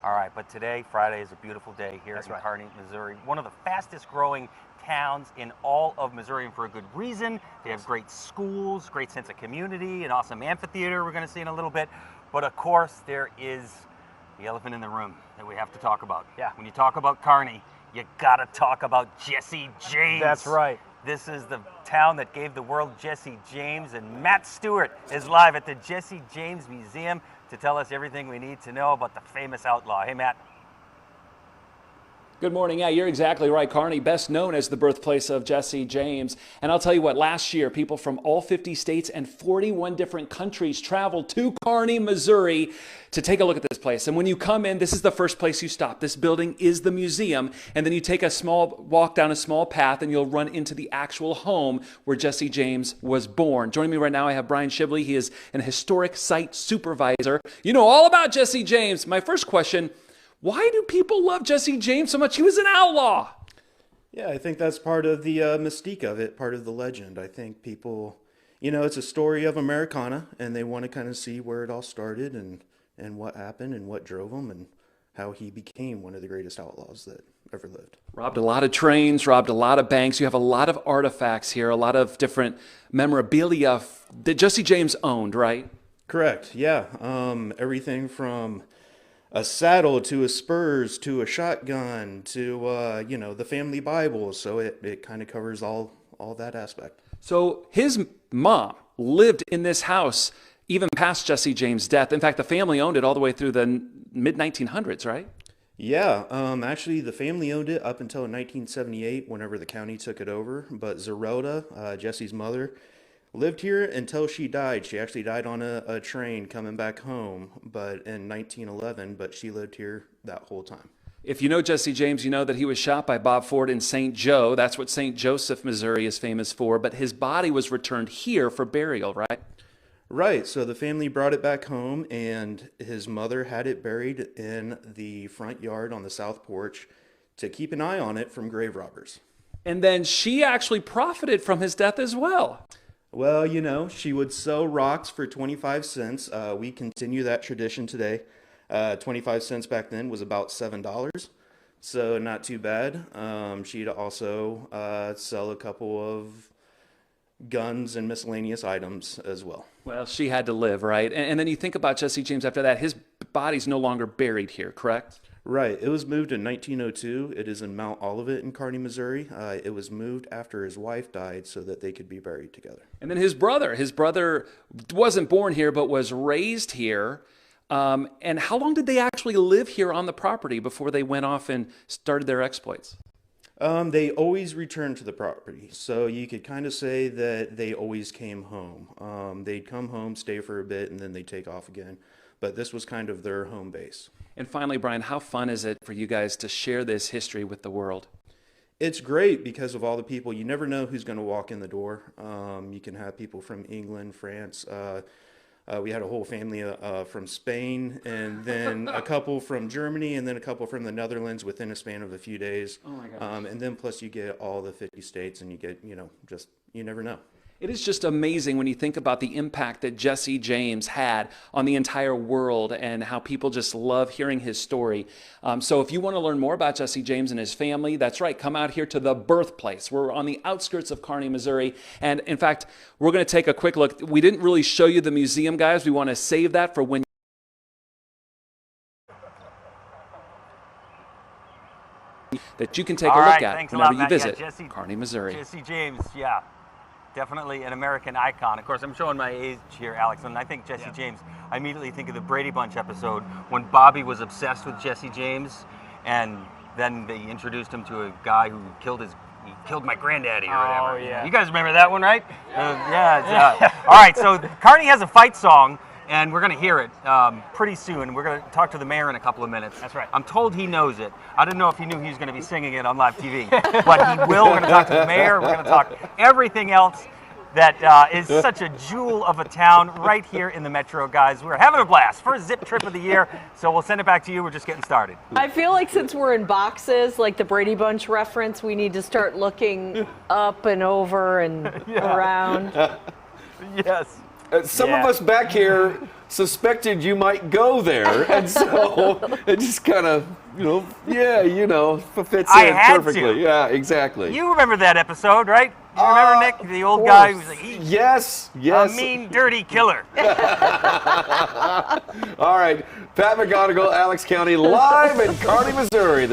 All right, but today, Friday, is a beautiful day here That's in right. Kearney, Missouri. One of the fastest growing towns in all of Missouri, and for a good reason. They have great schools, great sense of community, an awesome amphitheater we're going to see in a little bit. But of course, there is the elephant in the room that we have to talk about. Yeah. When you talk about Kearney, you got to talk about Jesse James. That's right. This is the town that gave the world Jesse James, and Matt Stewart is live at the Jesse James Museum to tell us everything we need to know about the famous outlaw. Hey, Matt. Good morning. Yeah, you're exactly right. Kearney, best known as the birthplace of Jesse James. And I'll tell you what, last year, people from all 50 states and 41 different countries traveled to Kearney, Missouri to take a look at this place. And when you come in, this is the first place you stop. This building is the museum. And then you take a small walk down a small path and you'll run into the actual home where Jesse James was born. Joining me right now, I have Brian Shibley. He is an historic site supervisor. You know all about Jesse James. My first question, why do people love Jesse James so much? He was an outlaw. Yeah, I think that's part of the mystique of it, part of the legend. I think people, it's a story of Americana, and they want to kind of see where it all started and what happened and what drove him and how he became one of the greatest outlaws that ever lived. Robbed a lot of trains, robbed a lot of banks. You have a lot of artifacts here, a lot of different memorabilia that Jesse James owned, right? Correct, yeah. Everything from a saddle to a spurs to a shotgun to the family Bible, so it kind of covers all that aspect. So his mom lived in this house even past Jesse James' death. In fact, the family owned it all the way through the mid-1900s, right? Yeah, actually the family owned it up until 1978 whenever the county took it over, but Zerelda, Jesse's mother, lived here until she died. She actually died on a train coming back home, but in 1911, but she lived here that whole time. If you know Jesse James, you know that he was shot by Bob Ford in St. Joe. That's what St. Joseph, Missouri is famous for, but his body was returned here for burial, right? Right, so the family brought it back home, and his mother had it buried in the front yard on the south porch to keep an eye on it from grave robbers. And then she actually profited from his death as well. Well, she would sell rocks for 25 cents. We continue that tradition today. 25 cents back then was about $7, so not too bad. She'd also sell a couple of guns and miscellaneous items as well. Well, she had to live, right? And then you think about Jesse James after that, his body's no longer buried here, correct? Right. It was moved in 1902. It is in Mount Olivet in Kearney, Missouri. It was moved after his wife died so that they could be buried together. And then his brother wasn't born here, but was raised here. And how long did they actually live here on the property before they went off and started their exploits? They always returned to the property. So you could kind of say that they always came home. They'd come home, stay for a bit, and then they'd take off again. But this was kind of their home base. And finally, Brian, how fun is it for you guys to share this history with the world? It's great because of all the people. You never know who's going to walk in the door. You can have people from England, France. We had a whole family from Spain, and then a couple from Germany, and then a couple from the Netherlands within a span of a few days. Oh my gosh. And then plus you get all the 50 states, and you get, you never know. It is just amazing when you think about the impact that Jesse James had on the entire world and how people just love hearing his story. So if you want to learn more about Jesse James and his family, that's right, come out here to the birthplace. We're on the outskirts of Kearney, Missouri. And in fact, we're going to take a quick look. We didn't really show you the museum, guys. We want to save that for when that you can take a look at whenever you visit Kearney, Missouri. Jesse James, yeah. Definitely an American icon. Of course, I'm showing my age here, Alex, and I think Jesse James, I immediately think of the Brady Bunch episode when Bobby was obsessed with Jesse James, and then they introduced him to a guy who killed my granddaddy or whatever. Oh, yeah. You guys remember that one, right? Yeah. All right, so Kearney has a fight song, and we're going to hear it pretty soon. We're going to talk to the mayor in a couple of minutes. That's right. I'm told he knows it. I didn't know if he knew he was going to be singing it on live TV, but he will. We're going to talk to the mayor. We're going to talk everything else that is such a jewel of a town right here in the metro, guys. We're having a blast. First zip trip of the year, so we'll send it back to you. We're just getting started. I feel like since we're in boxes, like the Brady Bunch reference, we need to start looking up and over and around. Yes. some Yeah. of us back here suspected you might go there, and so it just kind of, fits I in had perfectly. to. Yeah, exactly. You remember that episode, right? You remember Nick, the old guy who was like, "He's Yes. a mean, dirty killer." All right, Pat McGonigal, Alex County, live in Kearney, Missouri.